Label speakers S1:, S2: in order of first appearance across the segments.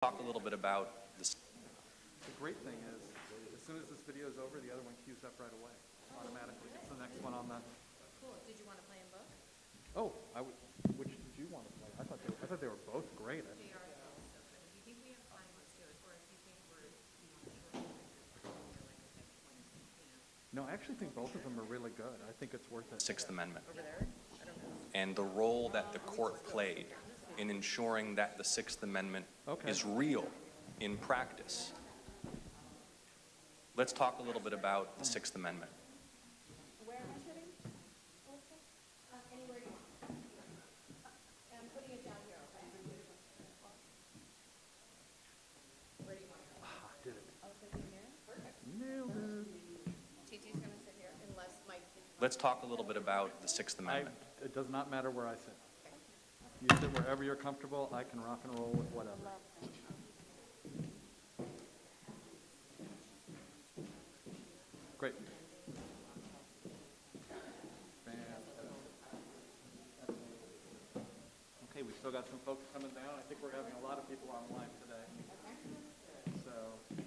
S1: Talk a little bit about this.
S2: The great thing is, as soon as this video is over, the other one queues up right away, automatically. It's the next one on the.
S3: Cool. Did you want to play them both?
S2: Oh, which did you want to play? I thought they were both great.
S3: They are both so good. Do you think we have time? Let's do it. Or if you think we're,
S2: No, I actually think both of them are really good. I think it's worth it.
S1: Sixth Amendment
S3: over there? I don't know.
S1: and the role that the court played in ensuring that the Sixth Amendment is real in practice. Let's talk a little bit about the Sixth Amendment.
S3: Where am I sitting? Anywhere you want. I'm putting it down here, okay? Where do you want to go?
S2: Did it.
S3: I'll sit in here. Perfect.
S2: Nailed it.
S3: TT's going to sit here unless Mike.
S1: Let's talk a little bit about the Sixth Amendment.
S2: It does not matter where I sit. You sit wherever you're comfortable. I can rock and roll with whatever. Great. Okay, we still got some folks coming down. I think we're having a lot of people online today. So. Okay.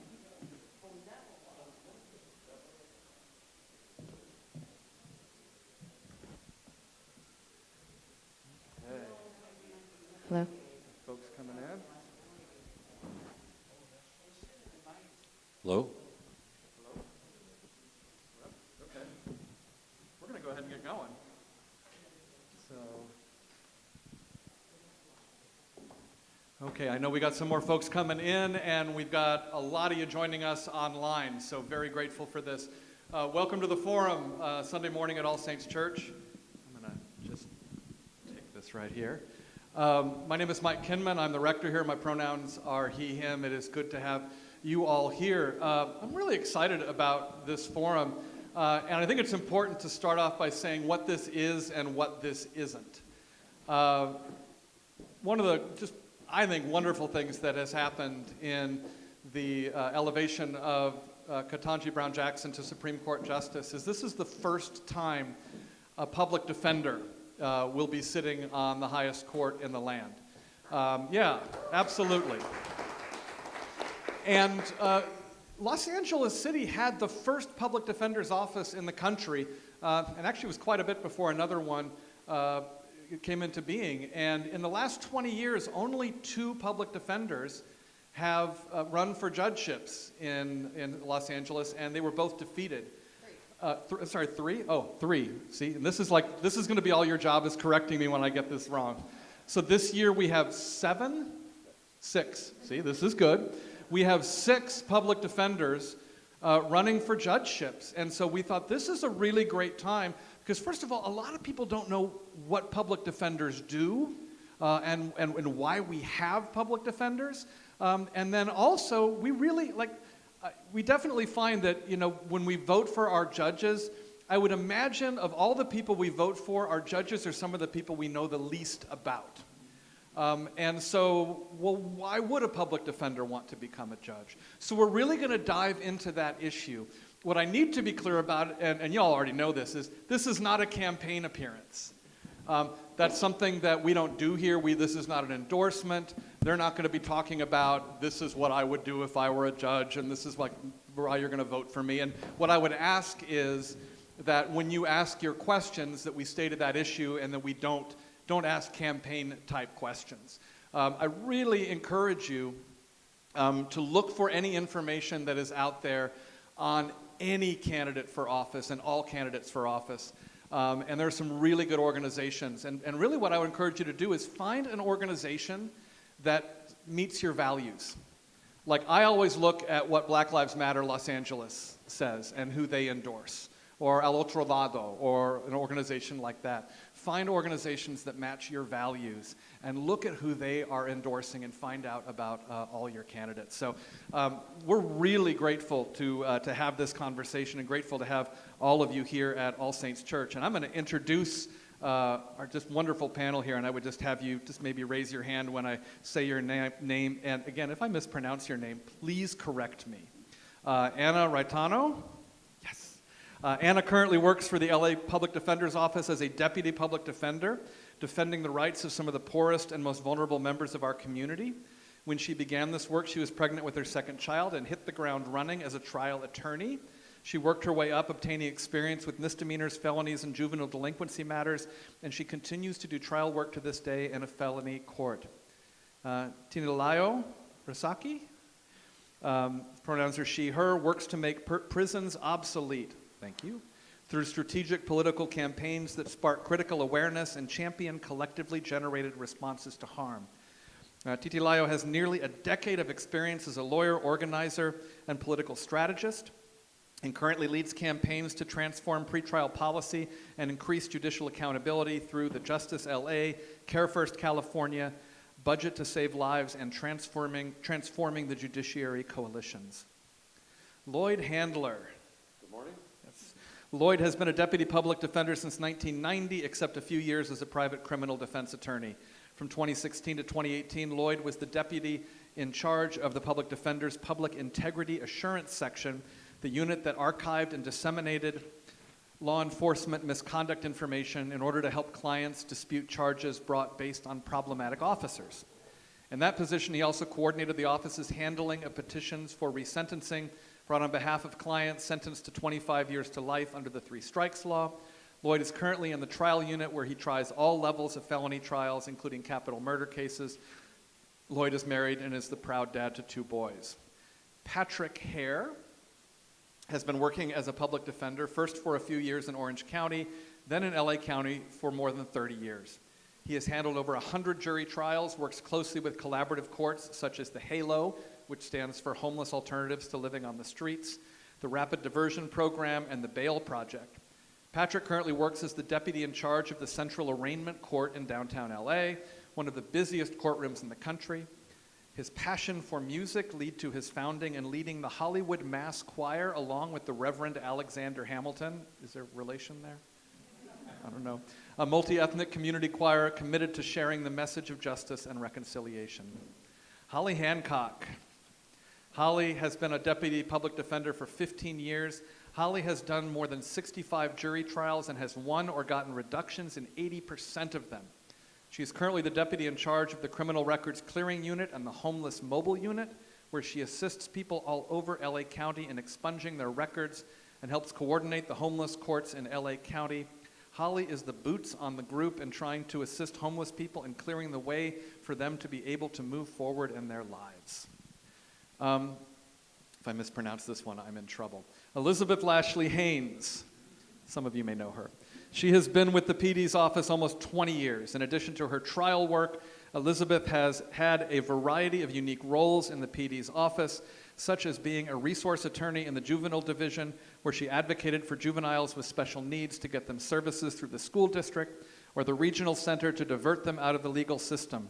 S3: Hello.
S2: Folks coming in.
S1: Hello?
S2: Okay. We're going to go ahead and get going. Okay, I know we got some more folks coming in, and we've got a lot of you joining us online, so very grateful for this. Welcome to the forum, Sunday morning at All Saints Church. I'm going to just take this right here. My name is Mike Kinman. I'm the rector here. My pronouns are he, him. It is good to have you all here. I'm really excited about this forum, and I think it's important to start off by saying what this is and what this isn't. One of the I think wonderful things that has happened in the elevation of Ketanji Brown Jackson to Supreme Court Justice is this is the first time a public defender will be sitting on the highest court in the land. Yeah, absolutely. And Los Angeles City had the first public defender's office in the country, and actually was quite a bit before another one came into being. And in the last 20 years, only 2 public defenders have run for judgeships in Los Angeles, and they were both defeated. 3? Oh, 3. See, and this is going to be all your job is correcting me when I get this wrong. So this year we have 6. See, this is good. We have 6 public defenders running for judgeships. And so we thought this is a really great time because, first of all, a lot of people don't know what public defenders do and why we have public defenders. And then also, we really, we definitely find that, when we vote for our judges, I would imagine of all the people we vote for, our judges are some of the people we know the least about. And so, well, why would a public defender want to become a judge? So we're really going to dive into that issue. What I need to be clear about, and y'all already know this is not a campaign appearance. That's something that we don't do here. This is not an endorsement. They're not going to be talking about, this is what I would do if I were a judge, and this is why you're going to vote for me. And what I would ask is that when you ask your questions, that we stay to that issue and that we don't ask campaign-type questions. I really encourage you to look for any information that is out there on any candidate for office and all candidates for office. And there are some really good organizations. And really what I would encourage you to do is find an organization that meets your values. Like I always look at what Black Lives Matter Los Angeles says and who they endorse, or El Otro Lado, or an organization like that. Find organizations that match your values and look at who they are endorsing and find out about all your candidates. So we're really grateful to have this conversation and grateful to have all of you here at All Saints Church. And I'm going to introduce our just wonderful panel here, and I would just have you just maybe raise your hand when I say your name. And again, if I mispronounce your name, please correct me. Anna Reitano. Yes. Anna currently works for the LA Public Defender's Office as a deputy public defender, defending the rights of some of the poorest and most vulnerable members of our community. When she began this work, she was pregnant with her second child and hit the ground running as a trial attorney. She worked her way up, obtaining experience with misdemeanors, felonies, and juvenile delinquency matters, and she continues to do trial work to this day in a felony court. Tinalayo Rasaki, pronouns are she, her, works to make prisons obsolete, thank you, through strategic political campaigns that spark critical awareness and champion collectively generated responses to harm. Titilayo has nearly a decade of experience as a lawyer, organizer, and political strategist, and currently leads campaigns to transform pretrial policy and increase judicial accountability through the Justice LA, Care First California, Budget to Save Lives, and Transforming the Judiciary coalitions. Lloyd Handler.
S4: Good morning.
S2: Yes. Lloyd has been a deputy public defender since 1990, except a few years as a private criminal defense attorney. From 2016 to 2018, Lloyd was the deputy in charge of the public defender's Public Integrity Assurance Section, the unit that archived and disseminated law enforcement misconduct information in order to help clients dispute charges brought based on problematic officers. In that position, he also coordinated the office's handling of petitions for resentencing brought on behalf of clients sentenced to 25 years to life under the 3 Strikes Law. Lloyd is currently in the trial unit where he tries all levels of felony trials, including capital murder cases. Lloyd is married and is the proud dad to 2 boys. Patrick Hare has been working as a public defender, first for a few years in Orange County, then in LA County for more than 30 years. He has handled over 100 jury trials, works closely with collaborative courts such as the HALO, which stands for Homeless Alternatives to Living on the Streets, the Rapid Diversion Program, and the Bail Project. Patrick currently works as the deputy in charge of the Central Arraignment Court in downtown LA, one of the busiest courtrooms in the country. His passion for music led to his founding and leading the Hollywood Mass Choir along with the Reverend Alexander Hamilton. Is there relation there? I don't know. A multi-ethnic community choir committed to sharing the message of justice and reconciliation. Holly Hancock. Holly has been a deputy public defender for 15 years. Holly has done more than 65 jury trials and has won or gotten reductions in 80% of them. She is currently the deputy in charge of the Criminal Records Clearing Unit and the Homeless Mobile Unit, where she assists people all over LA County in expunging their records and helps coordinate the homeless courts in LA County. Holly is the boots on the group in trying to assist homeless people in clearing the way for them to be able to move forward in their lives. If I mispronounce this one, I'm in trouble. Elizabeth Lashley-Haynes. Some of you may know her. She has been with the PD's office almost 20 years. In addition to her trial work, Elizabeth has had a variety of unique roles in the PD's office, such as being a resource attorney in the juvenile division, where she advocated for juveniles with special needs to get them services through the school district, or the regional center to divert them out of the legal system.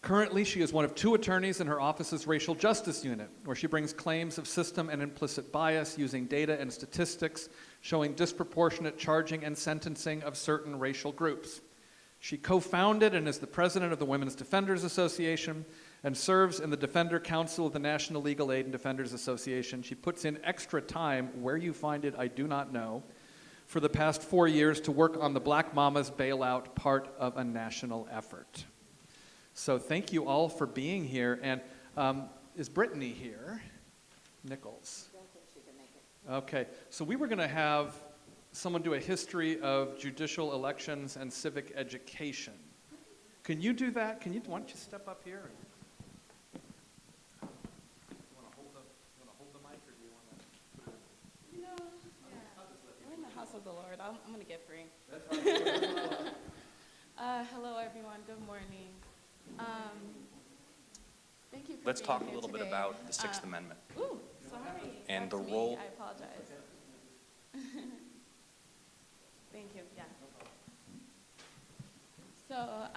S2: Currently, she is one of 2 attorneys in her office's Racial Justice Unit, where she brings claims of system and implicit bias using data and statistics showing disproportionate charging and sentencing of certain racial groups. She co-founded and is the president of the Women's Defenders Association and serves in the Defender Council of the National Legal Aid and Defenders Association. She puts in extra time, where you find it, I do not know, for the past 4 years to work on the Black Mamas bailout, part of a national effort. So thank you all for being here. And is Brittany here? Nichols.
S5: I don't think she can make it.
S2: Okay, so we were going to have someone do a history of judicial elections and civic education. Can you do that? Why don't you step up here? You want to hold the mic, or do you want to?
S5: You know, yeah. We're in the house of the Lord. I'm going to get free.
S2: That's right.
S5: Hello, everyone. Good morning. Thank you for
S1: Let's
S5: being
S1: talk a
S5: here
S1: little bit
S5: today.
S1: about the Sixth Amendment.
S5: Ooh, sorry.
S1: And
S5: That's
S1: the
S5: me.
S1: role-
S5: I apologize. Thank you. Yeah. So,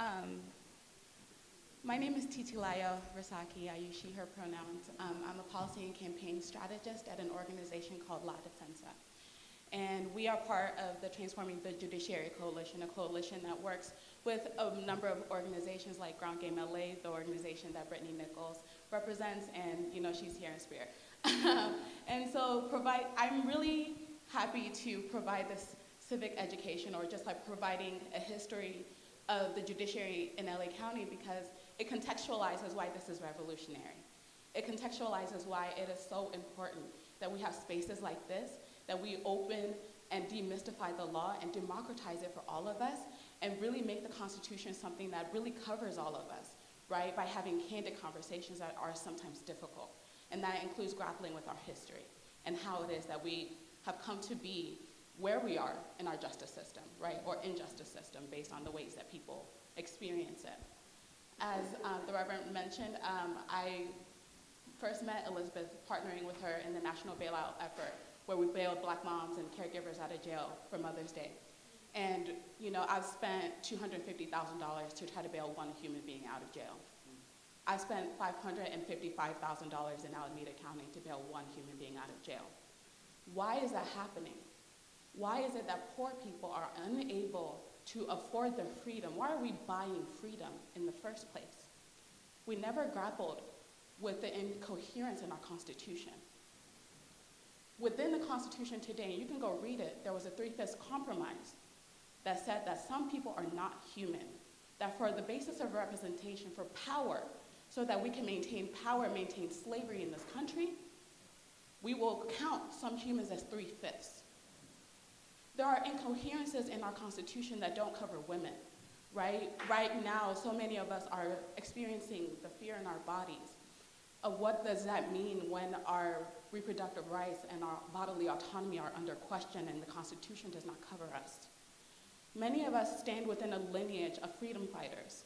S5: my name is Titilayo Rasaki. I use she, her pronouns. I'm a policy and campaign strategist at an organization called La Defensa. And we are part of the Transforming the Judiciary Coalition, a coalition that works with a number of organizations like Ground Game LA, the organization that Brittany Nichols represents, and she's here in spirit. And so I'm really happy to provide this civic education, or just like providing a history of the judiciary in LA County, because It contextualizes why this is revolutionary. It contextualizes why it is so important that we have spaces like this, that we open and demystify the law and democratize it for all of us, and really make the Constitution something that really covers all of us, right? By having candid conversations that are sometimes difficult. And that includes grappling with our history and how it is that we have come to be where we are in our justice system, right? Or injustice system based on the ways that people experience it. As the Reverend mentioned, I first met Elizabeth partnering with her in the national bailout effort where we bailed Black moms and caregivers out of jail for Mother's Day. And I've spent $250,000 to try to bail one human being out of jail. I spent $555,000 in Alameda County to bail one human being out of jail. Why is that happening? Why is it that poor people are unable to afford their freedom? Why are we buying freedom in the first place? We never grappled with the incoherence in our Constitution. Within the Constitution today, and you can go read it, there was a 3/5 compromise that said that some people are not human, that for the basis of representation, for power, so that we can maintain power, maintain slavery in this country, we will count some humans as 3/5. There are incoherences in our Constitution that don't cover women, right? Right now, so many of us are experiencing the fear in our bodies of what does that mean when our reproductive rights and our bodily autonomy are under question and the Constitution does not cover us. Many of us stand within a lineage of freedom fighters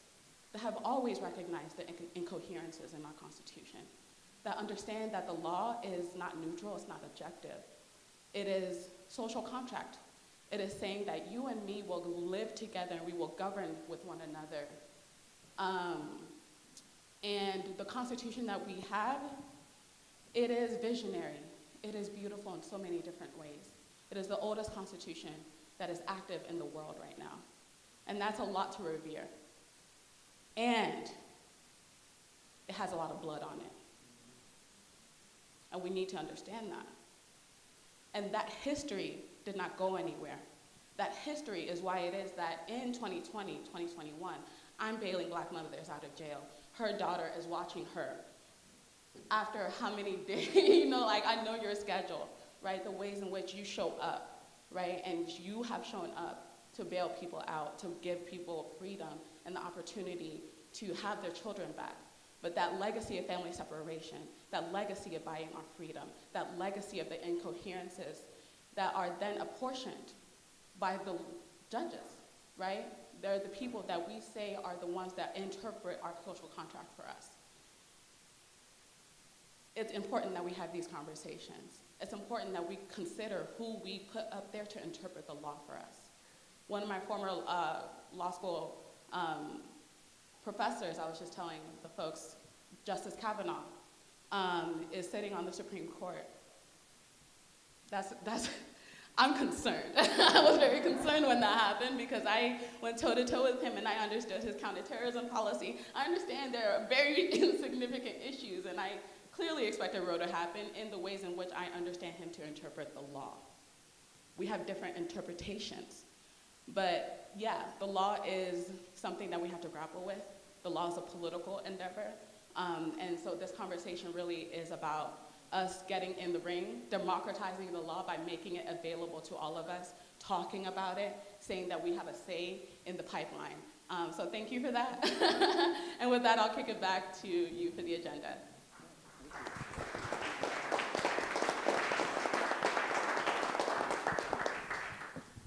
S5: that have always recognized the incoherences in our Constitution, that understand that the law is not neutral, it's not objective. It is social contract. It is saying that you and me will live together and we will govern with one another. And the Constitution that we have, it is visionary. It is beautiful in so many different ways. It is the oldest Constitution that is active in the world right now. And that's a lot to revere. And it has a lot of blood on it. And we need to understand that. And that history did not go anywhere. That history is why it is that in 2020, 2021, I'm bailing Black mothers out of jail. Her daughter is watching her. After how many days, I know your schedule, right? The ways in which you show up, right? And you have shown up to bail people out, to give people freedom and the opportunity to have their children back. But that legacy of family separation, that legacy of buying our freedom, that legacy of the incoherences that are then apportioned by the judges, right? They're the people that we say are the ones that interpret our social contract for us. It's important that we have these conversations. It's important that we consider who we put up there to interpret the law for us. One of my former law school professors, I was just telling the folks, Justice Kavanaugh is sitting on the Supreme Court. I'm concerned. I was very concerned when that happened because I went toe-to-toe with him and I understood his counterterrorism policy. I understand there are very insignificant issues and I clearly expected Roe to happen in the ways in which I understand him to interpret the law. We have different interpretations. But yeah, the law is something that we have to grapple with. The law is a political endeavor. And so this conversation really is about us getting in the ring, democratizing the law by making it available to all of us, talking about it, saying that we have a say in the pipeline. So thank you for that. And with that, I'll kick it back to you for the agenda.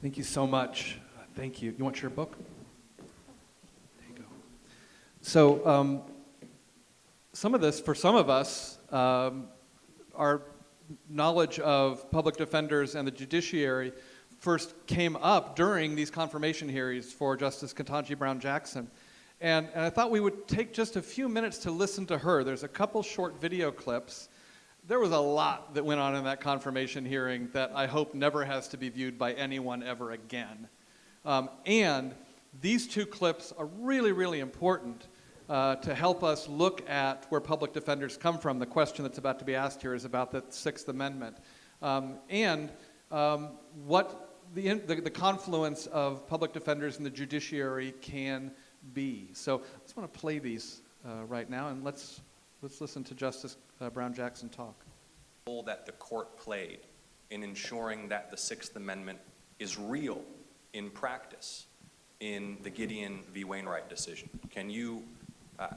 S2: Thank you so much. Thank you. You want your book? There you go. So some of this, for some of us, our knowledge of public defenders and the judiciary first came up during these confirmation hearings for Justice Ketanji Brown Jackson. And I thought we would take just a few minutes to listen to her. There's a couple short video clips. There was a lot that went on in that confirmation hearing that I hope never has to be viewed by anyone ever again. And these two clips are really, really important to help us look at where public defenders come from. The question that's about to be asked here is about the Sixth Amendment. And what the confluence of public defenders and the judiciary can be. So I just want to play these right now, and let's listen to Justice Brown-Jackson talk.
S1: Role that the court played in ensuring that the Sixth Amendment is real in practice in the Gideon v. Wainwright decision. Can you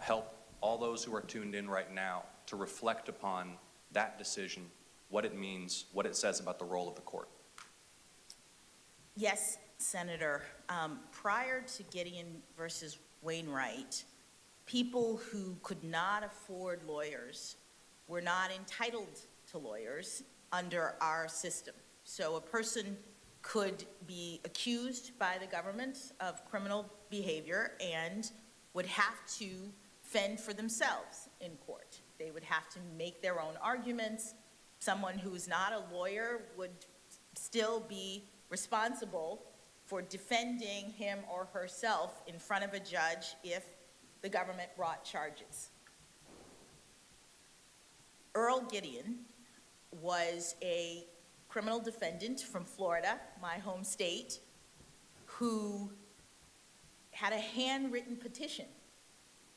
S1: help all those who are tuned in right now to reflect upon that decision, what it means, what it says about the role of the court?
S4: Yes, Senator. Prior to Gideon versus Wainwright, people who could not afford lawyers were not entitled to lawyers under our system. So a person could be accused by the government of criminal behavior and would have to fend for themselves in court. They would have to make their own arguments. Someone who is not a lawyer would still be responsible for defending him or herself in front of a judge if the government brought charges. Earl Gideon was a criminal defendant from Florida, my home state, who had a handwritten petition.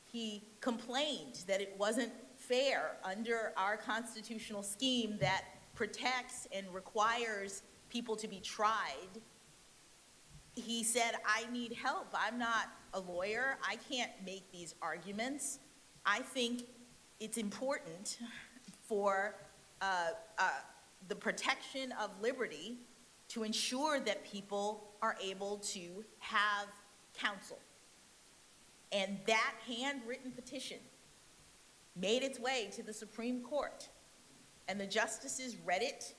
S4: He complained that it wasn't fair under our constitutional scheme that protects and requires people to be tried. He said, I need help. I'm not a lawyer. I can't make these arguments. I think it's important for the protection of liberty to ensure that people are able to have counsel. And that handwritten petition made its way to the Supreme Court. And the justices read it,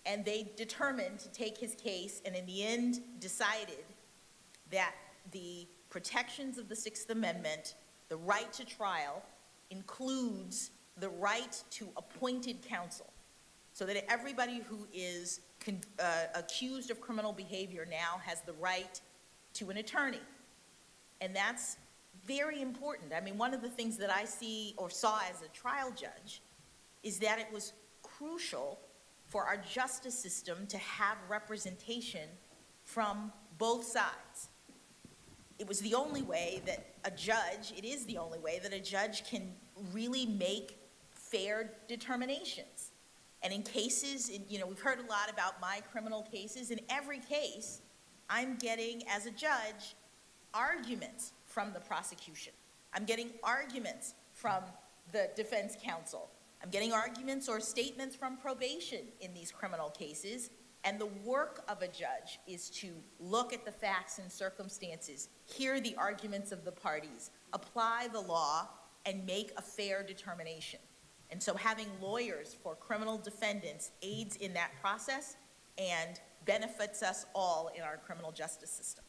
S4: and they determined to take his case, and in the end decided that the protections of the Sixth Amendment, the right to trial, includes the right to appointed counsel, so that everybody who is accused of criminal behavior now has the right to an attorney. And that's very important. I mean, one of the things that I see or saw as a trial judge is that it was crucial for our justice system to have representation from both sides. It was the only way that it is the only way that a judge can really make fair determinations. And in cases, we've heard a lot about my criminal cases. In every case, I'm getting, as a judge, arguments from the prosecution. I'm getting arguments from the defense counsel. I'm getting arguments or statements from probation in these criminal cases. And the work of a judge is to look at the facts and circumstances, hear the arguments of the parties, apply the law, and make a fair determination. And so having lawyers for criminal defendants aids in that process and benefits us all in our criminal justice system.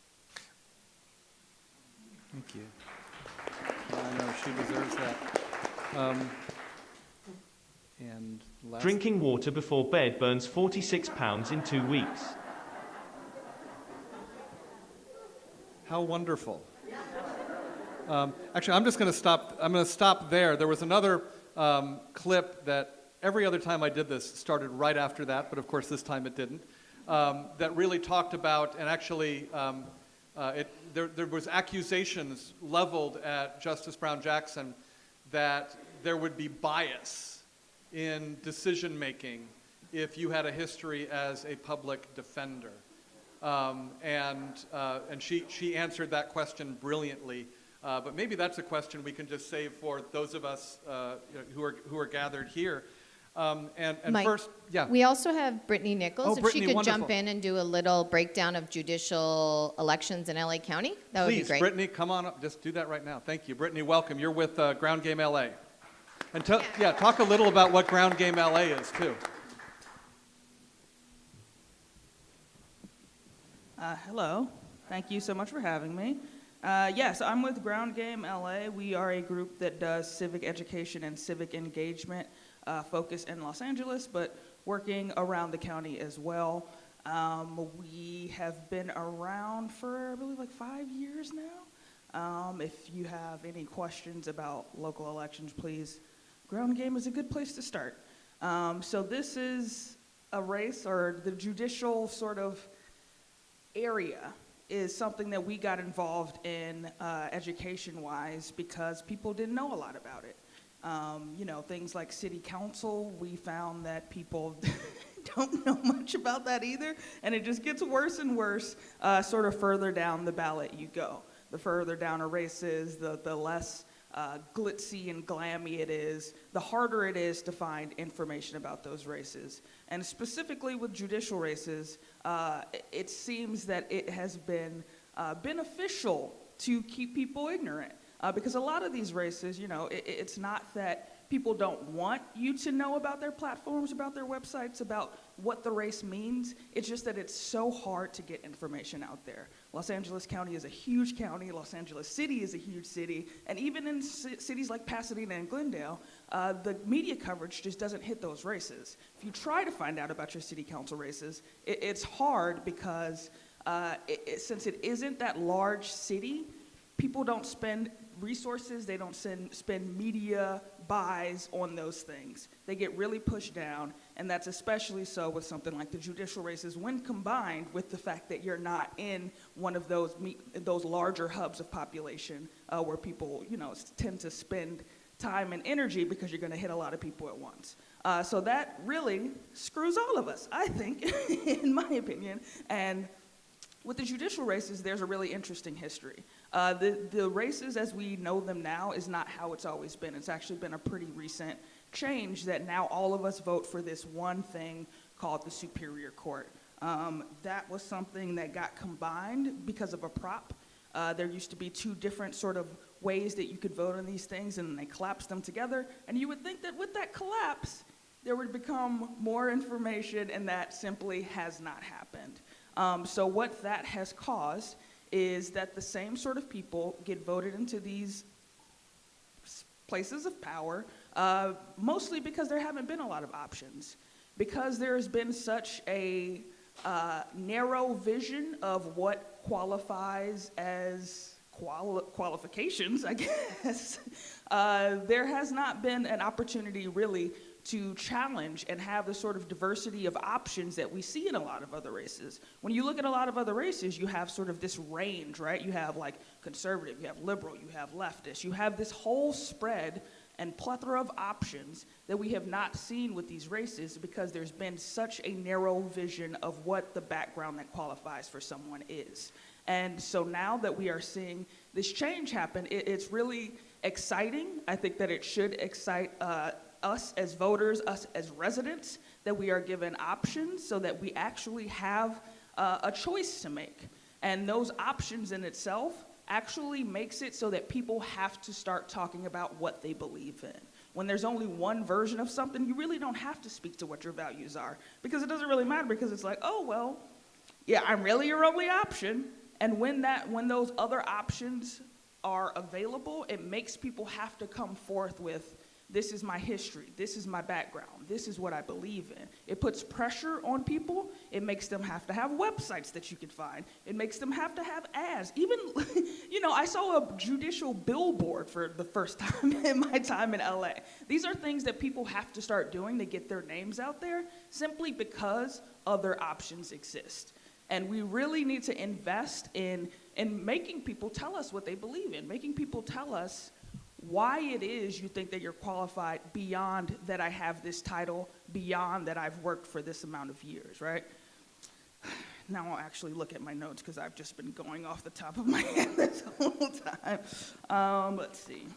S2: Thank you. I know she deserves that. And last...
S6: Drinking water before bed burns 46 pounds in 2 weeks.
S2: How wonderful. Actually, I'm just going to stop. I'm going to stop there. There was another clip that every other time I did this started right after that, but of course this time it didn't, that really talked about, and actually there was accusations leveled at Justice Brown-Jackson that there would be bias in decision-making if you had a history as a public defender. And she answered that question brilliantly. But maybe that's a question we can just save for those of us who are gathered here. And
S7: Mike,
S2: first, yeah.
S7: We also have Brittany Nichols.
S2: Oh,
S7: if
S2: Brittany,
S7: she could
S2: wonderful.
S7: jump in and do a little breakdown of judicial elections in LA County, that would be
S2: Please,
S7: great.
S2: Brittany, come on up. Just do that right now. Thank you. Brittany, welcome. You're with Ground Game LA. And talk a little about what Ground Game LA is, too.
S8: Hello. Thank you so much for having me. Yes, I'm with Ground Game LA. We are a group that does civic education and civic engagement, focus in Los Angeles, but working around the county as well. We have been around for, I believe, like 5 years now. If you have any questions about local elections, please, Ground Game is a good place to start. So this is a race, or the judicial sort of area is something that we got involved in education-wise because people didn't know a lot about it. Things like city council, we found that people don't know much about that either, and it just gets worse and worse sort of further down the ballot you go. The further down a race is, the less glitzy and glammy it is, the harder it is to find information about those races. And specifically with judicial races, it seems that it has been beneficial to keep people ignorant. Because a lot of these races, it's not that people don't want you to know about their platforms, about their websites, about what the race means. It's just that it's so hard to get information out there. Los Angeles County is a huge county. Los Angeles City is a huge city. And even in cities like Pasadena and Glendale, the media coverage just doesn't hit those races. If you try to find out about your city council races, it's hard because since it isn't that large city, people don't spend resources, they don't spend media buys on those things. They get really pushed down, and that's especially so with something like the judicial races when combined with the fact that you're not in one of those larger hubs of population where people, tend to spend time and energy because you're going to hit a lot of people at once. So that really screws all of us, I think, in my opinion. And with the judicial races, there's a really interesting history. The races as we know them now is not how it's always been. It's actually been a pretty recent change that now all of us vote for this one thing called the Superior Court. That was something that got combined because of a prop. There used to be two different sort of ways that you could vote on these things, and they collapsed them together. And you would think that with that collapse, there would become more information, and that simply has not happened. So what that has caused is that the same sort of people get voted into these places of power, mostly because there haven't been a lot of options. Because there has been such a narrow vision of what qualifies as qualifications, I guess, there has not been an opportunity really to challenge and have the sort of diversity of options that we see in a lot of other races. When you look at a lot of other races, you have sort of this range, right? You have like conservative, you have liberal, you have leftist, you have this whole spread and plethora of options that we have not seen with these races because there's been such a narrow vision of what the background that qualifies for someone is. And so now that we are seeing this change happen, it's really exciting. I think that it should excite us as voters, us as residents, that we are given options so that we actually have a choice to make. And those options in itself actually makes it so that people have to start talking about what they believe in. When there's only one version of something, you really don't have to speak to what your values are because it doesn't really matter because it's like, oh, well, yeah, I'm really your only option. And when those other options are available, it makes people have to come forth with, this is my history, this is my background, this is what I believe in. It puts pressure on people. It makes them have to have websites that you can find. It makes them have to have ads. Even, I saw a judicial billboard for the first time in my time in LA. These are things that people have to start doing to get their names out there simply because other options exist. And we really need to invest in making people tell us what they believe in, making people tell us why it is you think that you're qualified beyond that I have this title, beyond that I've worked for this amount of years, right? Now I'll actually look at my notes because I've just been going off the top of my head this whole time. Let's see.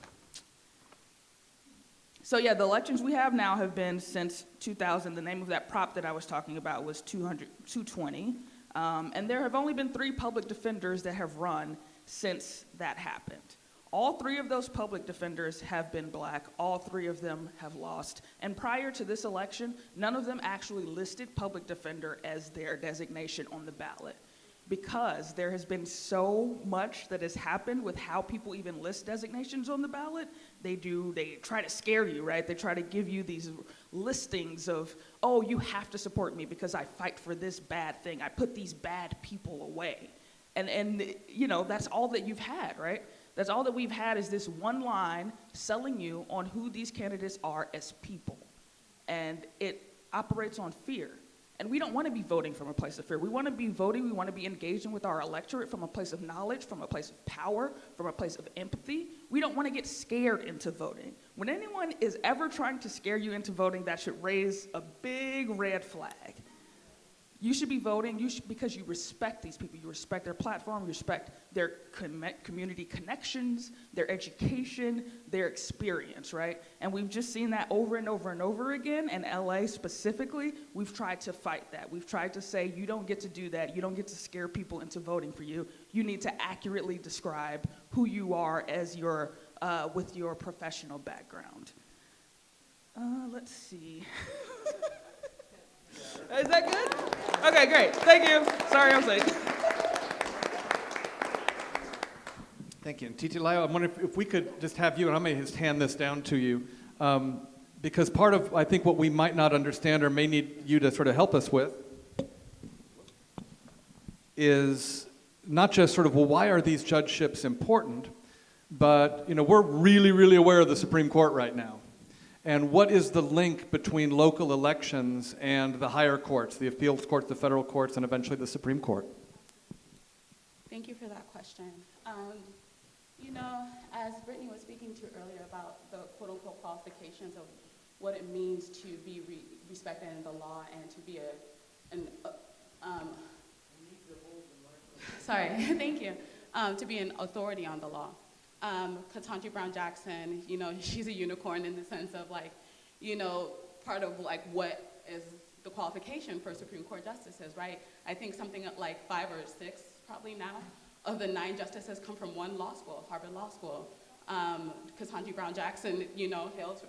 S8: So yeah, the elections we have now have been since 2000. The name of that prop that I was talking about was 220. And there have only been 3 public defenders that have run since that happened. All 3 of those public defenders have been black. All 3 of them have lost. And prior to this election, none of them actually listed public defender as their designation on the ballot because there has been so much that has happened with how people even list designations on the ballot. They try to scare you, right? They try to give you these listings of, oh, you have to support me because I fight for this bad thing. I put these bad people away. And that's all that you've had, right? That's all that we've had is this one line selling you on who these candidates are as people. And it operates on fear. And we don't want to be voting from a place of fear. We want to be voting, we want to be engaging with our electorate from a place of knowledge, from a place of power, from a place of empathy. We don't want to get scared into voting. When anyone is ever trying to scare you into voting, that should raise a big red flag. You should be voting because you respect these people. You respect their platform, you respect their community connections, their education, their experience, right? And we've just seen that over and over and over again. In LA specifically, we've tried to fight that. We've tried to say, you don't get to do that. You don't get to scare people into voting for you. You need to accurately describe who you are as with your professional background. Let's see. Is that good? Okay, great. Thank you. Sorry, I'm late.
S2: Thank you. And Titilayo, I'm wondering if we could just have you, and I may just hand this down to you, because part of, I think, what we might not understand or may need you to sort of help us with is not just sort of, well, why are these judgeships important, but, we're really, really aware of the Supreme Court right now. And what is the link between local elections and the higher courts, the appeals courts, the federal courts, and eventually the Supreme Court?
S5: Thank you for that question. As Brittany was speaking to earlier about the quote-unquote qualifications of what it means to be respected in the law and to be thank you, to be an authority on the law. Ketanji Brown Jackson, she's a unicorn in the sense of part of what is the qualification for Supreme Court justices, right? I think something like 5 or 6 probably now of the 9 justices come from one law school, Harvard Law School. Ketanji Brown Jackson, hails,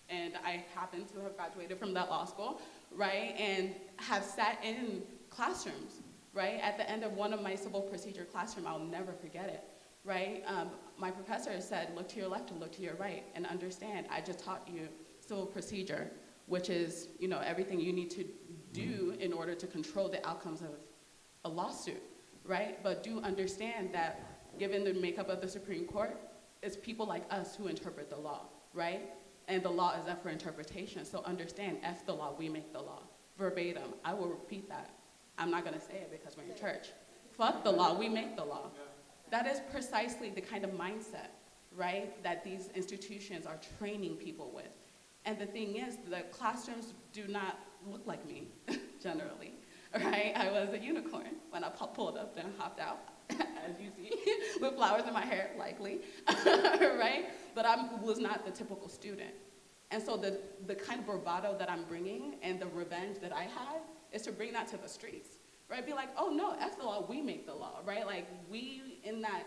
S5: and I happen to have graduated from that law school, right? And have sat in classrooms, right? At the end of one of my civil procedure classroom, I'll never forget it. Right? My professor said, look to your left and look to your right and understand, I just taught you civil procedure, which is, everything you need to do in order to control the outcomes of a lawsuit, right? But do understand that given the makeup of the Supreme Court, it's people like us who interpret the law, right? And the law is up for interpretation. So understand, F the law, we make the law. Verbatim, I will repeat that. I'm not gonna say it because we're in church. Fuck the law, we make the law. That is precisely the kind of mindset, right, that these institutions are training people with. And the thing is, the classrooms do not look like me, generally, right? I was a unicorn when I pulled up and hopped out, as you see, with flowers in my hair, likely, right? But I was not the typical student. And so the kind of bravado that I'm bringing and the revenge that I have is to bring that to the streets. Right, be like, oh no, F the law, we make the law, right? Like we, in that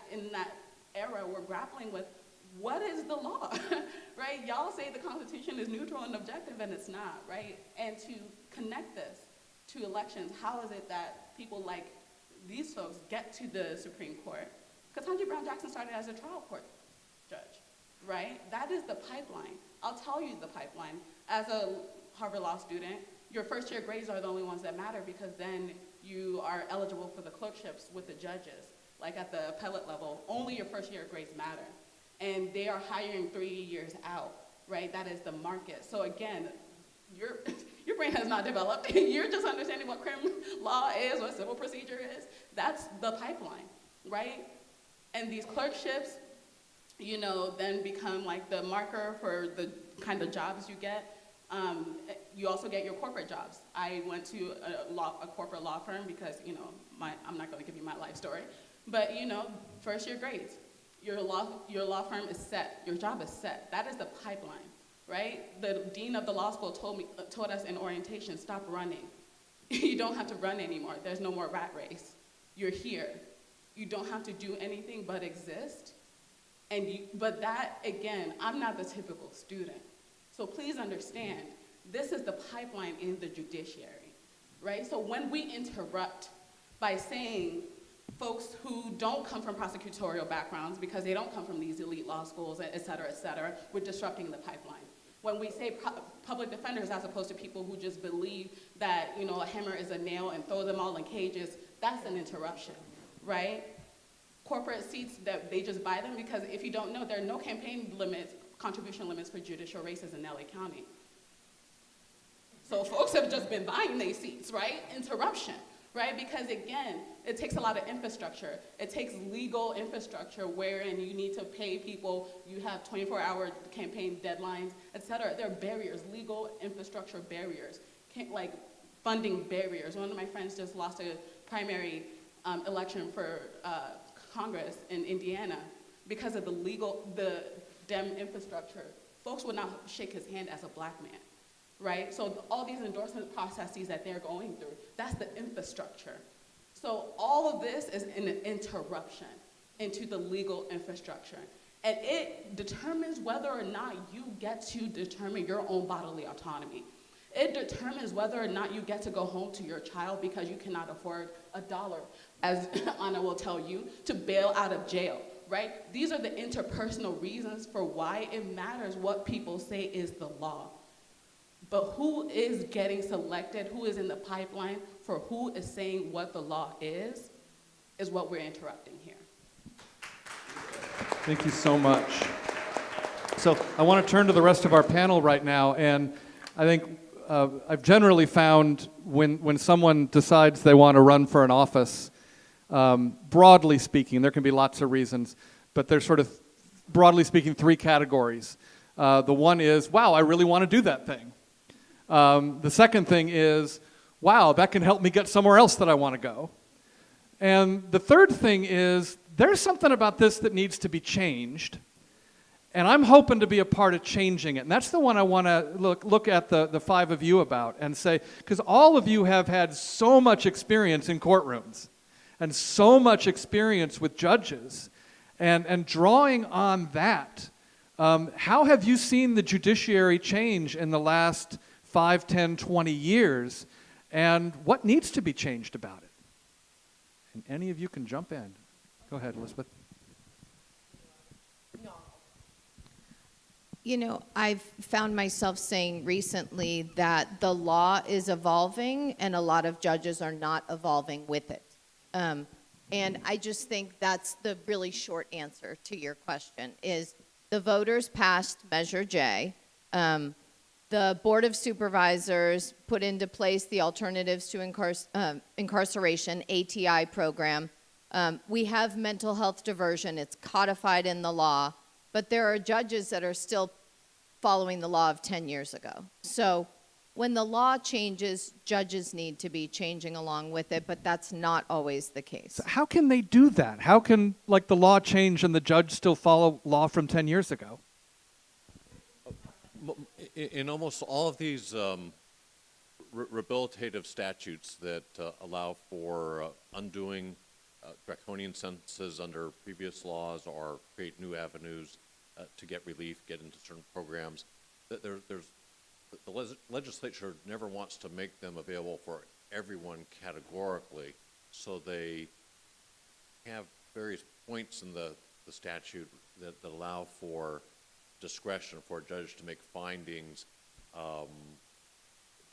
S5: era, we're grappling with what is the law, right? Y'all say the Constitution is neutral and objective, and it's not, right? And to connect this to elections, how is it that people like these folks get to the Supreme Court? Ketanji Brown Jackson started as a trial court judge, right? That is the pipeline. I'll tell you the pipeline. As a Harvard Law student, your first year grades are the only ones that matter because then you are eligible for the clerkships with the judges. Like at the appellate level, only your first year grades matter. And they are hiring 3 years out, right? That is the market. So again, your brain has not developed. You're just understanding what criminal law is, what civil procedure is. That's the pipeline, right? And these clerkships, then become like the marker for the kind of jobs you get. You also get your corporate jobs. I went to a corporate law firm because, I'm not going to give you my life story, but, first year grades. Your law firm is set. Your job is set. That is the pipeline, right? The dean of the law school told us in orientation, stop running. You don't have to run anymore. There's no more rat race. You're here. You don't have to do anything but exist. But that, again, I'm not the typical student. So please understand, this is the pipeline in the judiciary, right? So when we interrupt by saying folks who don't come from prosecutorial backgrounds because they don't come from these elite law schools, et cetera, we're disrupting the pipeline. When we say public defenders as opposed to people who just believe that, a hammer is a nail and throw them all in cages, that's an interruption, right? Corporate seats, that they just buy them because if you don't know, there are no campaign limits, contribution limits for judicial races in LA County. So folks have just been buying their seats, right? Interruption, right? Because again, it takes a lot of infrastructure. It takes legal infrastructure wherein you need to pay people, you have 24-hour campaign deadlines, et cetera. There are barriers, legal infrastructure barriers, like funding barriers. One of my friends just lost a primary election for Congress in Indiana because of the Dem infrastructure. Folks would not shake his hand as a black man, right? So all these endorsement processes that they're going through, that's the infrastructure. So all of this is an interruption into the legal infrastructure. And it determines whether or not you get to determine your own bodily autonomy. It determines whether or not you get to go home to your child because you cannot afford $1, as Anna will tell you, to bail out of jail, right? These are the interpersonal reasons for why it matters what people say is the law. But who is getting selected, who is in the pipeline for who is saying what the law is what we're interrupting here.
S2: Thank you so much. So I want to turn to the rest of our panel right now, and I think I've generally found when someone decides they want to run for an office, broadly speaking, there can be lots of reasons, but there's sort of, broadly speaking, 3 categories. The one is, wow, I really want to do that thing. The second thing is, wow, that can help me get somewhere else that I want to go. And the third thing is, there's something about this that needs to be changed, and I'm hoping to be a part of changing it. And that's the one I want to look at the 5 of you about and say, because all of you have had so much experience in courtrooms and so much experience with judges, and drawing on that, how have you seen the judiciary change in the last 5, 10, 20 years, and what needs to be changed about it? And any of you can jump in. Go ahead, Elizabeth.
S7: You know, I've found myself saying recently that the law is evolving and a lot of judges are not evolving with it. And I just think that's the really short answer to your question is the voters passed Measure J. The Board of Supervisors put into place the Alternatives to Incarceration, ATI program. We have mental health diversion. It's codified in the law. But there are judges that are still following the law of 10 years ago. So when the law changes, judges need to be changing along with it, but that's not always the case.
S2: So how can they do that? How can, like, the law change and the judge still follow law from 10 years ago?
S9: In almost all of these rehabilitative statutes that allow for undoing draconian sentences under previous laws or create new avenues to get relief, get into certain programs, the legislature never wants to make them available for everyone categorically, so they have various points in the statute that allow for discretion for a judge to make findings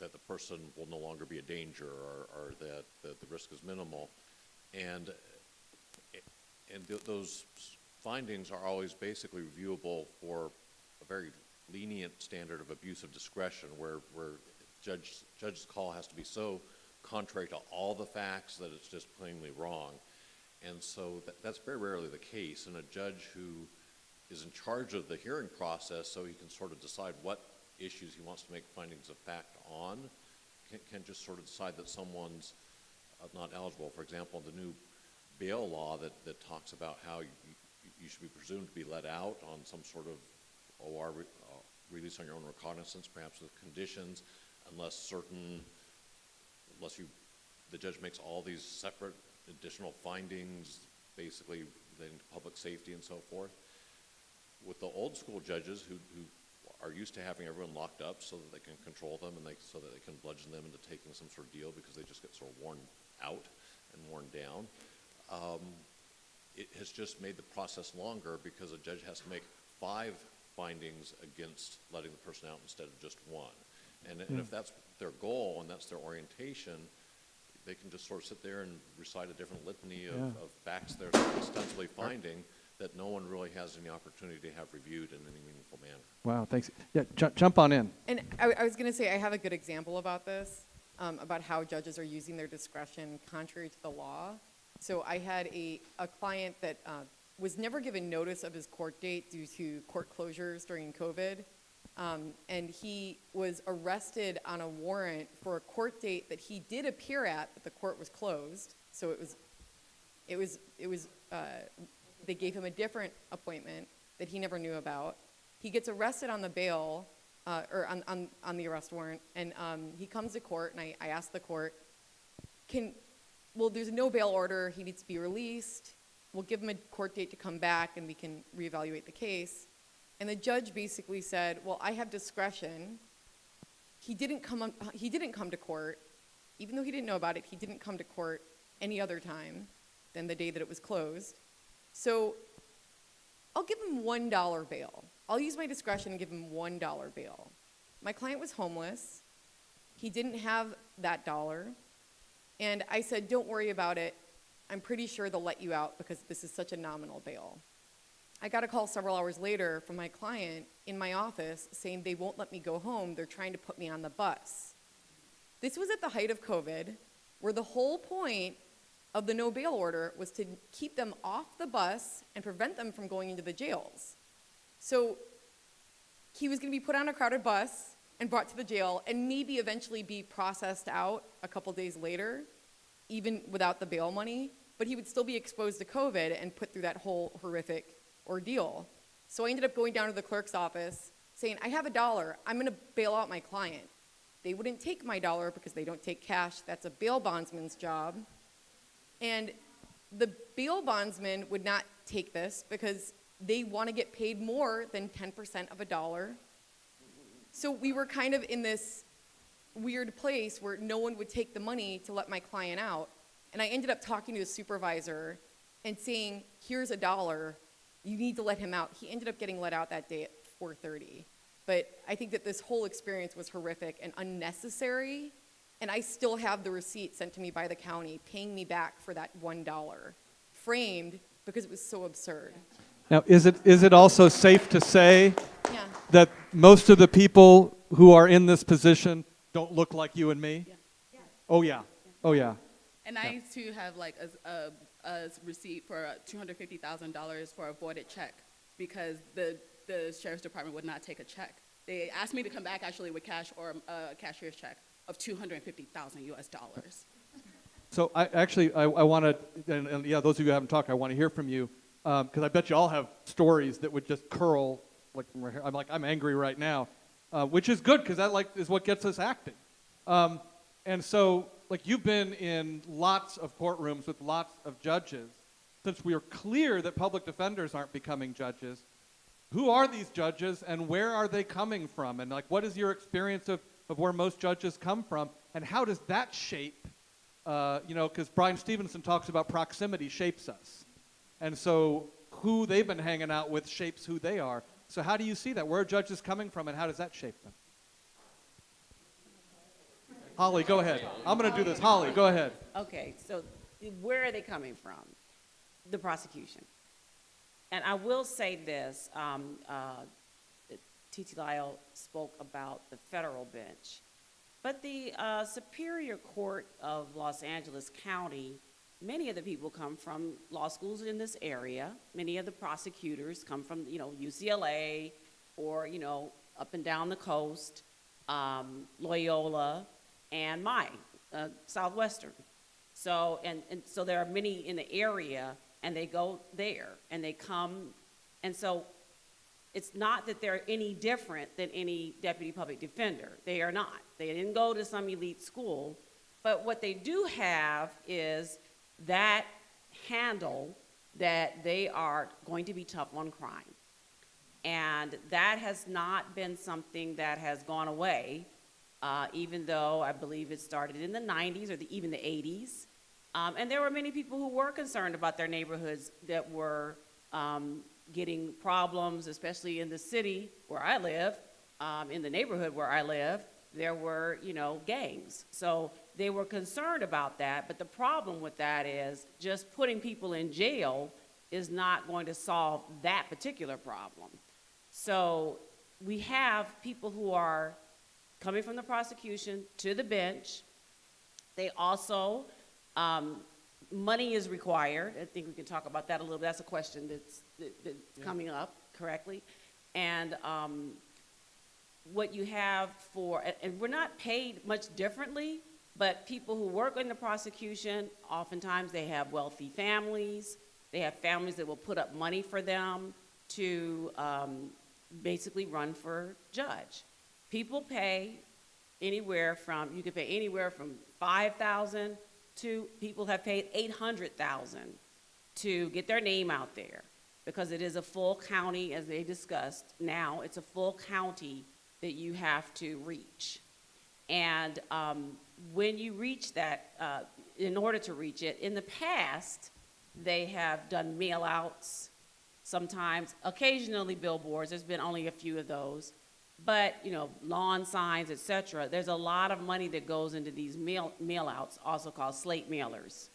S9: that the person will no longer be a danger or that the risk is minimal. And those findings are always basically reviewable for a very lenient standard of abuse of discretion where judge's call has to be so contrary to all the facts that it's just plainly wrong. And so that's very rarely the case. And a judge who is in charge of the hearing process so he can sort of decide what issues he wants to make findings of fact on can just sort of decide that someone's not eligible. For example, the new bail law that talks about how you should be presumed to be let out on some sort of OR release on your own recognizance, perhaps with conditions, unless the judge makes all these separate additional findings, basically relating to public safety and so forth. With the old school judges who are used to having everyone locked up so that they can control them and so that they can bludgeon them into taking some sort of deal because they just get sort of worn out and worn down, it has just made the process longer because a judge has to make 5 findings against letting the person out instead of just 1. And if that's their goal and that's their orientation, they can just sort of sit there and recite a different litany of facts they're ostensibly finding, that no one really has any opportunity to have reviewed in any meaningful manner.
S2: Wow, thanks. Yeah, jump on in.
S10: And I was going to say, I have a good example about this, about how judges are using their discretion contrary to the law. So I had a client that was never given notice of his court date due to court closures during COVID. And he was arrested on a warrant for a court date that he did appear at, but the court was closed. So they gave him a different appointment that he never knew about. He gets arrested on the bail, or on the arrest warrant, and he comes to court, and I asked the court, there's no bail order, he needs to be released, we'll give him a court date to come back, and we can reevaluate the case. And the judge basically said, well, I have discretion. He didn't come to court, even though he didn't know about it, he didn't come to court any other time than the day that it was closed. So I'll give him $1 bail. I'll use my discretion and give him $1 bail. My client was homeless. He didn't have that dollar. And I said, don't worry about it. I'm pretty sure they'll let you out because this is such a nominal bail. I got a call several hours later from my client in my office saying they won't let me go home. They're trying to put me on the bus. This was at the height of COVID, where the whole point of the no bail order was to keep them off the bus and prevent them from going into the jails. So he was going to be put on a crowded bus and brought to the jail and maybe eventually be processed out a couple days later, even without the bail money, but he would still be exposed to COVID and put through that whole horrific ordeal. So I ended up going down to the clerk's office saying, I have $1, I'm going to bail out my client. They wouldn't take my dollar because they don't take cash. That's a bail bondsman's job. And the bail bondsman would not take this because they want to get paid more than 10% of $1. So we were kind of in this weird place where no one would take the money to let my client out. And I ended up talking to a supervisor and saying, here's $1, you need to let him out. He ended up getting let out that day at 4:30. But I think that this whole experience was horrific and unnecessary. And I still have the receipt sent to me by the county paying me back for that $1, framed because it was so absurd.
S2: Now, is it also safe to say
S10: Yeah.
S2: that most of the people who are in this position don't look like you and me?
S5: Yeah.
S2: Oh, yeah. Oh, yeah.
S5: And I too have like a receipt for $250,000 for a voided check because the sheriff's department would not take a check. They asked me to come back actually with cash or a cashier's check of $250,000 US.
S2: So I want to, and yeah, those of you who haven't talked, I want to hear from you, because I bet you all have stories that would just curl, like from right here. I'm angry right now, which is good, because that is what gets us acting. And so, you've been in lots of courtrooms with lots of judges. Since we are clear that public defenders aren't becoming judges, who are these judges and where are they coming from? And what is your experience of where most judges come from? And how does that shape, because Brian Stevenson talks about proximity shapes us. And so who they've been hanging out with shapes who they are. So how do you see that? Where are judges coming from and how does that shape them? Holly, go ahead. I'm going to do this. Holly, go ahead.
S11: Okay, so where are they coming from? The prosecution. And I will say this, T.T. Lyle spoke about the federal bench, but the Superior Court of Los Angeles County, many of the people come from law schools in this area. Many of the prosecutors come from, UCLA or, up and down the coast, Loyola, and Southwestern. So, and so there are many in the area, and they go there, and they come, and so it's not that they're any different than any deputy public defender. They are not. They didn't go to some elite school, but what they do have is that handle that they are going to be tough on crime. And that has not been something that has gone away, even though I believe it started in the 90s or even the 80s. And there were many people who were concerned about their neighborhoods that were getting problems, especially in the city where I live, in the neighborhood where I live, there were, gangs. So they were concerned about that, but the problem with that is just putting people in jail is not going to solve that particular problem. So we have people who are coming from the prosecution to the bench. They also, money is required. I think we can talk about that a little bit. That's a question that's coming up correctly. And what you have for, and we're not paid much differently, but people who work in the prosecution, oftentimes they have wealthy families. They have families that will put up money for them to basically run for judge. People pay anywhere from, you can pay anywhere from $5,000 to people have paid $800,000 to get their name out there, because it is a full county, as they discussed. Now it's a full county that you have to reach. And when you reach that, in order to reach it, in the past, they have done mail-outs, sometimes, occasionally billboards. There's been only a few of those. But, you know, lawn signs, et cetera. There's a lot of money that goes into these mail-outs, also called slate mailers.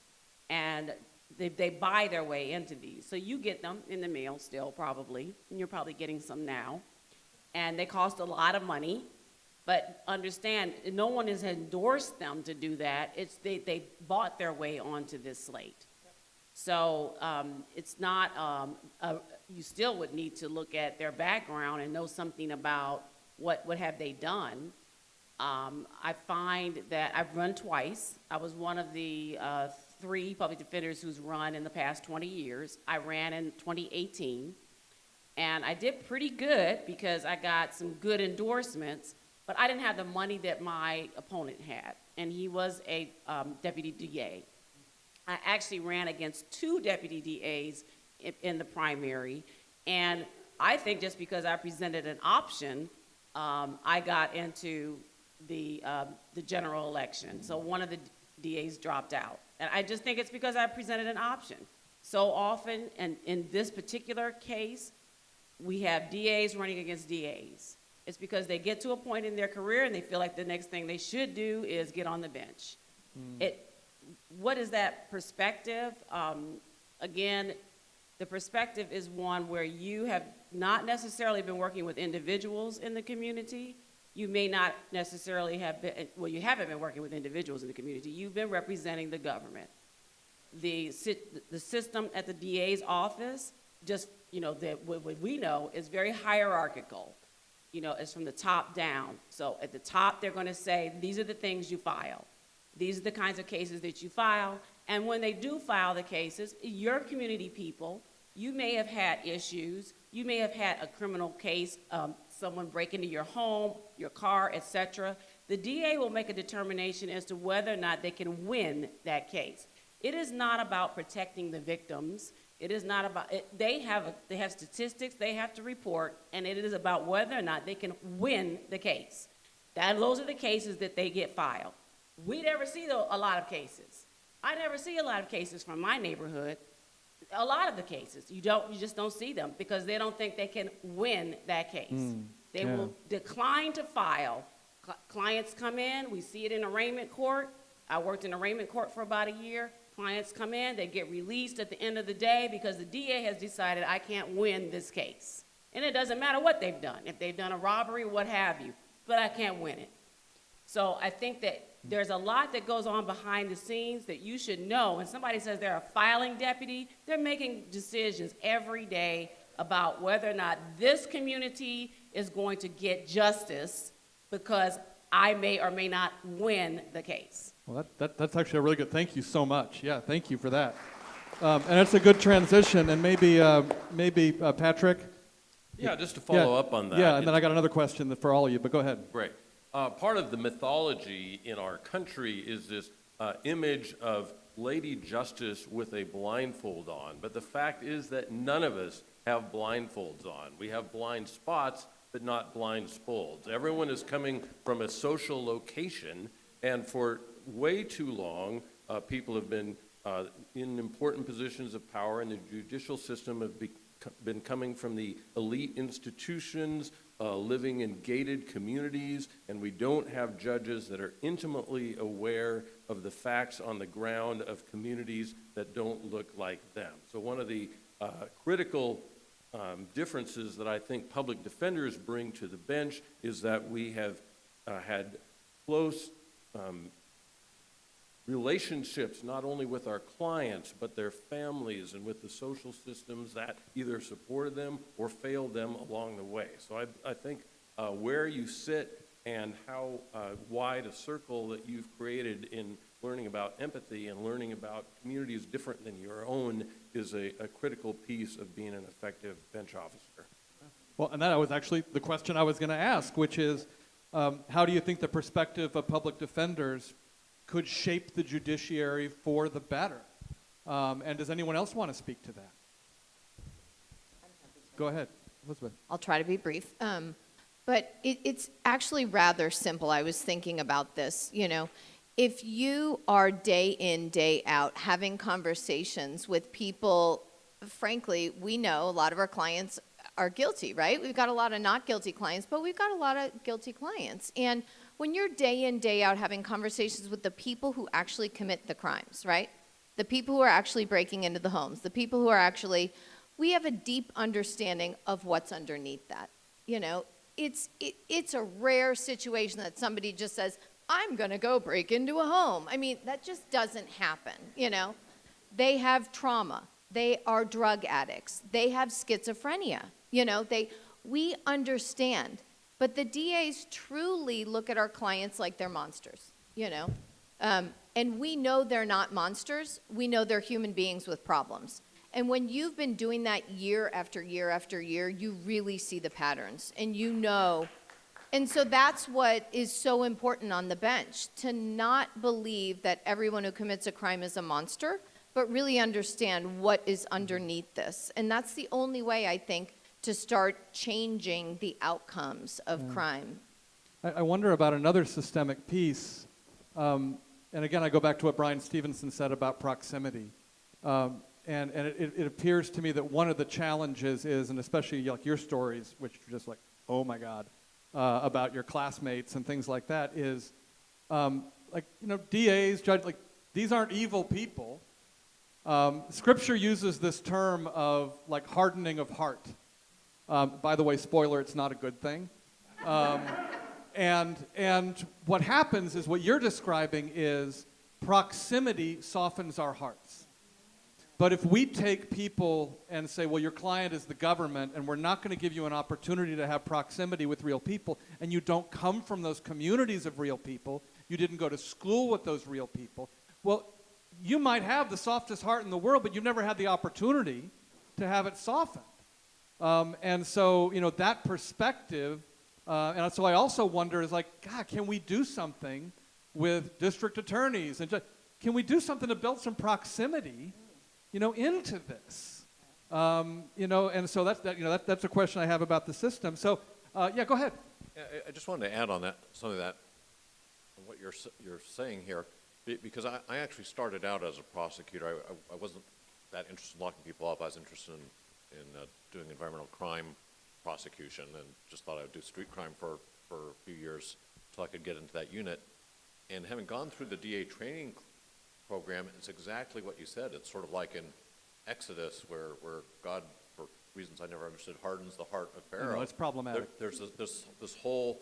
S11: And they buy their way into these. So you get them in the mail still, probably. And you're probably getting some now. And they cost a lot of money. But understand, no one has endorsed them to do that. It's they bought their way onto this slate. So it's not, you still would need to look at their background and know something about what have they done. I find that I've run twice. I was one of the 3 public defenders who's run in the past 20 years. I ran in 2018, and I did pretty good because I got some good endorsements, but I didn't have the money that my opponent had, and he was a deputy DA. I actually ran against 2 deputy DAs in the primary, and I think just because I presented an option, I got into the general election. So one of the DAs dropped out. And I just think it's because I presented an option. So often, and in this particular case, we have DAs running against DAs. It's because they get to a point in their career and they feel like the next thing they should do is get on the bench. What is that perspective? Again, the perspective is one where you have not necessarily been working with individuals in the community. You may not necessarily have been, well, you haven't been working with individuals in the community. You've been representing the government. The system at the DA's office, just, you know, what we know is very hierarchical. You know, it's from the top down. So at the top, they're going to say, these are the things you file. These are the kinds of cases that you file. And when they do file the cases, your community people, you may have had issues. You may have had a criminal case, someone break into your home, your car, et cetera. The DA will make a determination as to whether or not they can win that case. It is not about protecting the victims. It is not about, they have statistics they have to report, and it is about whether or not they can win the case. Those are the cases that they get filed. We never see a lot of cases. I never see a lot of cases from my neighborhood. A lot of the cases, you just don't see them because they don't think they can win that case. They will decline to file. Clients come in, we see it in arraignment court. I worked in arraignment court for about a year. Clients come in, they get released at the end of the day because the DA has decided I can't win this case. And it doesn't matter what they've done, if they've done a robbery, what have you, but I can't win it. So I think that there's a lot that goes on behind the scenes that you should know. When somebody says they're a filing deputy, they're making decisions every day about whether or not this community is going to get justice because I may or may not win the case.
S2: Well, that's actually a really good, thank you so much. Yeah, thank you for that. And it's a good transition, and maybe Patrick?
S12: Yeah, just to follow up on that.
S2: Yeah, and then I got another question for all of you, but go ahead.
S12: Great. Part of the mythology in our country is this image of Lady Justice with a blindfold on. But the fact is that none of us have blindfolds on. We have blind spots, but not blind folds. Everyone is coming from a social location, and for way too long, people have been in important positions of power in the judicial system, have been coming from the elite institutions, living in gated communities, and we don't have judges that are intimately aware of the facts on the ground of communities that don't look like them. So one of the critical differences that I think public defenders bring to the bench is that we have had close relationships not only with our clients, but their families and with the social systems that either supported them or failed them along the way. So I think where you sit and how wide a circle that you've created in learning about empathy and learning about communities different than your own is a critical piece of being an effective bench officer.
S2: Well, and that was actually the question I was going to ask, which is, how do you think the perspective of public defenders could shape the judiciary for the better? And does anyone else want to speak to that? Go ahead, Elizabeth.
S7: I'll try to be brief. But it's actually rather simple. I was thinking about this, you know. If you are day in, day out having conversations with people, frankly, we know a lot of our clients are guilty, right? We've got a lot of not guilty clients, but we've got a lot of guilty clients. And when you're day in, day out having conversations with the people who actually commit the crimes, right? The people who are actually breaking into the homes, the people who are actually, we have a deep understanding of what's underneath that. You know, it's a rare situation that somebody just says, I'm going to go break into a home. I mean, that just doesn't happen, you know. They have trauma. They are drug addicts. They have schizophrenia. You know, we understand. But the DAs truly look at our clients like they're monsters, you know. And we know they're not monsters. We know they're human beings with problems. And when you've been doing that year after year after year, you really see the patterns. And you know. And so that's what is so important on the bench, to not believe that everyone who commits a crime is a monster, but really understand what is underneath this. And that's the only way, I think, to start changing the outcomes of crime.
S2: I wonder about another systemic piece. And again, I go back to what Brian Stevenson said about proximity. And it appears to me that one of the challenges is, and especially like your stories, which are just like, oh my God, about your classmates and things like that, is like, you know, DAs, judge, like, these aren't evil people. Scripture uses this term of like hardening of heart. By the way, spoiler, it's not a good thing. And what happens is what you're describing is proximity softens our hearts. But if we take people and say, well, your client is the government, and we're not going to give you an opportunity to have proximity with real people, and you don't come from those communities of real people, you didn't go to school with those real people, well, you might have the softest heart in the world, but you've never had the opportunity to have it softened. And so, you know, that perspective, and so I also wonder is like, God, can we do something with district attorneys? And can we do something to build some proximity, you know, into this? You know, and so that's a question I have about the system. So, yeah, go ahead.
S9: Yeah, I just wanted to add on that, some of that, what you're saying here, because I actually started out as a prosecutor. I wasn't that interested in locking people up. I was interested in doing environmental crime prosecution, and just thought I would do street crime for a few years until I could get into that unit. And having gone through the DA training program, it's exactly what you said. It's sort of like in Exodus, where God, for reasons I never understood, hardens the heart of Pharaoh.
S2: No, it's problematic.
S9: There's this whole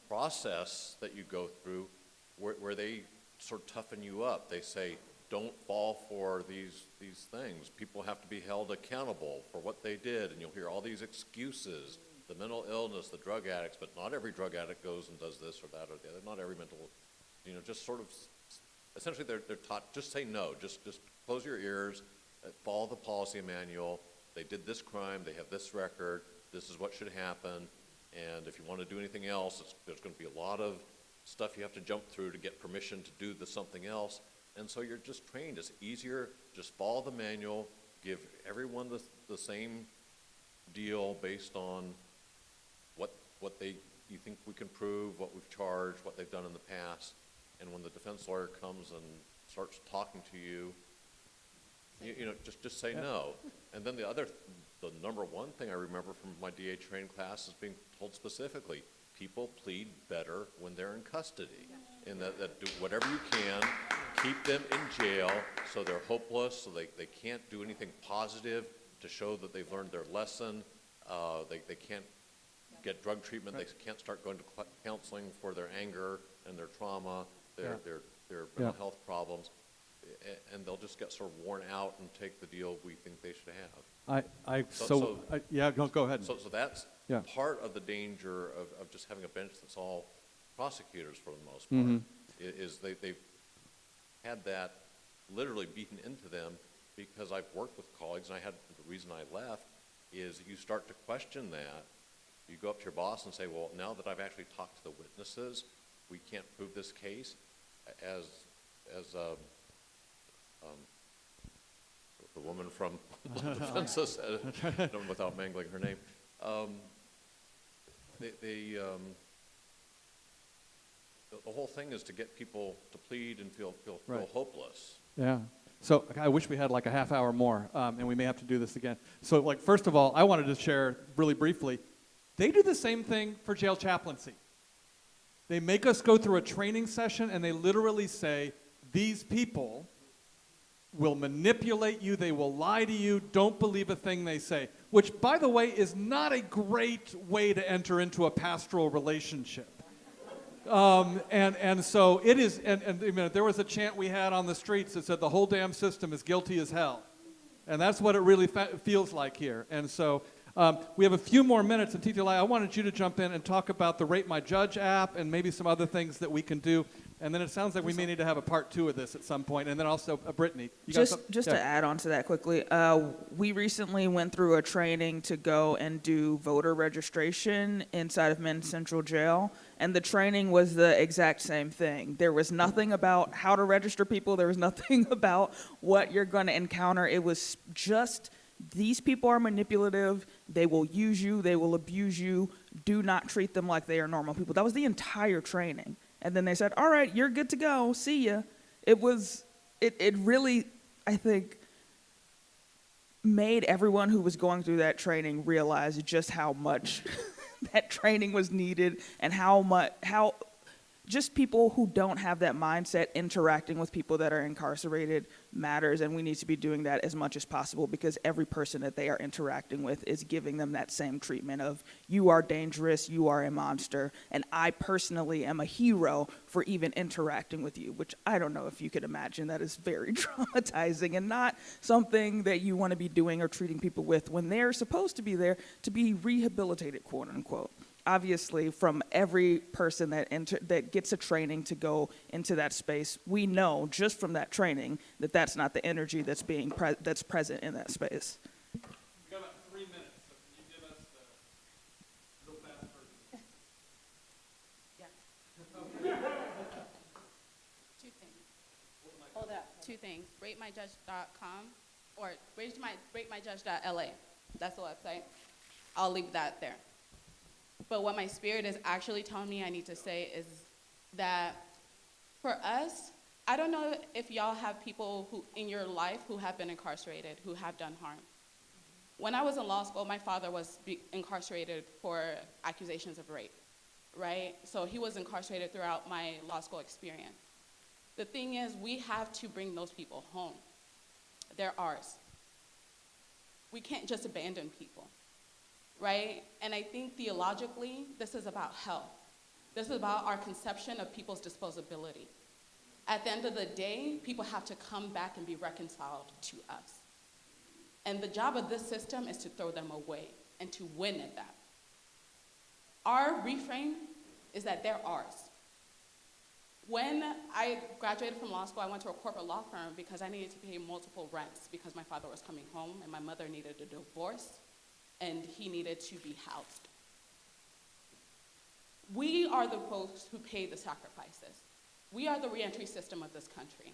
S9: process that you go through where they sort of toughen you up. They say, don't fall for these things. People have to be held accountable for what they did, and you'll hear all these excuses, the mental illness, the drug addicts, but not every drug addict goes and does this or that or the other. Not every mental, you know, just sort of, essentially they're taught, just say no, just close your ears, follow the policy manual. They did this crime, they have this record, this is what should happen, and if you want to do anything else, there's going to be a lot of stuff you have to jump through to get permission to do something else. And so you're just trained. It's easier, just follow the manual, give everyone the same deal based on what you think we can prove, what we've charged, what they've done in the past. And when the defense lawyer comes and starts talking to you, you know, just say no. And then the number one thing I remember from my DA training class is being told specifically, people plead better when they're in custody. And that do whatever you can, keep them in jail so they're hopeless, so they can't do anything positive to show that they've learned their lesson. They can't get drug treatment. They can't start going to counseling for their anger and their trauma, their mental health problems. And they'll just get sort of worn out and take the deal we think they should have.
S2: Go ahead.
S9: So that's part of the danger of just having a bench that's all prosecutors for the most part, is they've had that literally beaten into them, because I've worked with colleagues, and the reason I left is you start to question that. You go up to your boss and say, well, now that I've actually talked to the witnesses, we can't prove this case. As the woman from Defensa said, without mangling her name, the whole thing is to get people to plead and feel hopeless.
S2: Yeah. So I wish we had like a half hour more, and we may have to do this again. So, like, first of all, I wanted to share really briefly, they do the same thing for jail chaplaincy. They make us go through a training session, and they literally say, these people will manipulate you, they will lie to you, don't believe a thing they say, which, by the way, is not a great way to enter into a pastoral relationship. And so it is, and you know, there was a chant we had on the streets that said the whole damn system is guilty as hell. And that's what it really feels like here. And so we have a few more minutes, and TTLI, I wanted you to jump in and talk about the Rate My Judge app and maybe some other things that we can do. And then it sounds like we may need to have a part 2 of this at some point. And then also, Brittany.
S8: Just to add on to that quickly, we recently went through a training to go and do voter registration inside of Men's Central Jail. And the training was the exact same thing. There was nothing about how to register people. There was nothing about what you're going to encounter. It was just, these people are manipulative. They will use you. They will abuse you. Do not treat them like they are normal people. That was the entire training. And then they said, all right, you're good to go. See ya. It really, I think, made everyone who was going through that training realize just how much that training was needed, and how just people who don't have that mindset interacting with people that are incarcerated matters, and we need to be doing that as much as possible, because every person that they are interacting with is giving them that same treatment of, you are dangerous, you are a monster, and I personally am a hero for even interacting with you, which I don't know if you could imagine. That is very traumatizing and not something that you want to be doing or treating people with when they're supposed to be there to be rehabilitated, quote unquote. Obviously, from every person that gets a training to go into that space, we know just from that training that that's not the energy that's that's present in that space.
S2: We've got about 3 minutes, so can you give us the real fast version?
S5: Yeah. 2 things. Hold up. 2 things. RateMyJudge.com or RateMyJudge.la. That's the website. I'll leave that there. But what my spirit is actually telling me I need to say is that for us, I don't know if y'all have people who in your life who have been incarcerated, who have done harm. When I was in law school, my father was incarcerated for accusations of rape, right? So he was incarcerated throughout my law school experience. The thing is, we have to bring those people home. They're ours. We can't just abandon people. Right? And I think theologically, this is about hell. This is about our conception of people's disposability. At the end of the day, people have to come back and be reconciled to us. And the job of this system is to throw them away and to win at that. Our reframe is that they're ours. When I graduated from law school, I went to a corporate law firm because I needed to pay multiple rents because my father was coming home and my mother needed a divorce, and he needed to be housed. We are the folks who pay the sacrifices. We are the reentry system of this country.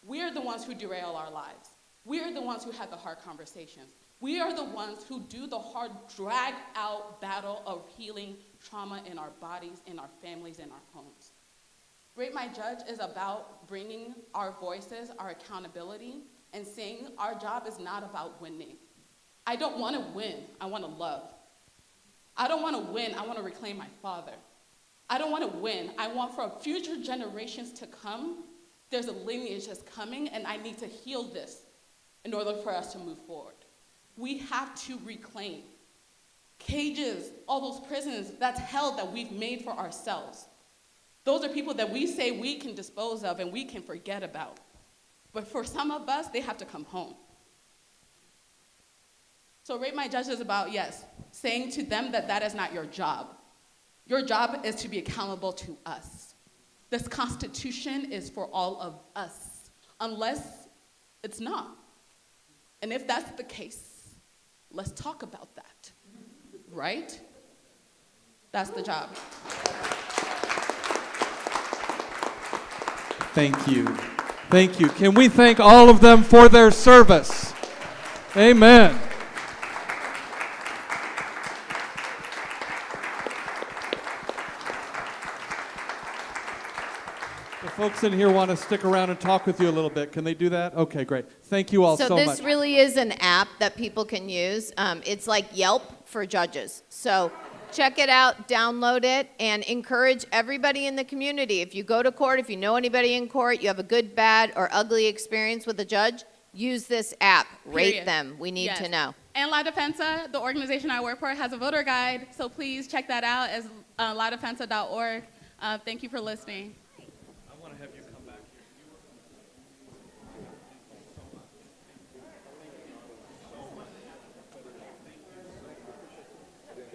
S5: We are the ones who derail our lives. We are the ones who have the hard conversations. We are the ones who do the hard, drag-out battle of healing trauma in our bodies, in our families, in our homes. Rate My Judge is about bringing our voices, our accountability, and saying our job is not about winning. I don't want to win, I want to love. I don't want to win, I want to reclaim my father. I don't want to win, I want for future generations to come, there's a lineage that's coming, and I need to heal this in order for us to move forward. We have to reclaim cages, all those prisons, that's hell that we've made for ourselves. Those are people that we say we can dispose of and we can forget about. But for some of us, they have to come home. So rate my judges about, yes, saying to them that that is not your job. Your job is to be accountable to us. This Constitution is for all of us, unless it's not. And if that's the case, let's talk about that, right? That's the job.
S2: Thank you. Thank you. Can we thank all of them for their service? Amen. The folks in here want to stick around and talk with you a little bit. Can they do that? Okay, great. Thank you all so much.
S7: So this really is an app that people can use. It's like Yelp for judges. So check it out, download it, and encourage everybody in the community. If you go to court, if you know anybody in court, you have a good, bad, or ugly experience with a judge, use this app. Rate
S5: Period.
S7: them. We need to know.
S5: And La Defensa, the organization I work for, has a voter guide, so please check that out as ladefensa.org. Thank you for listening.
S2: I want to have you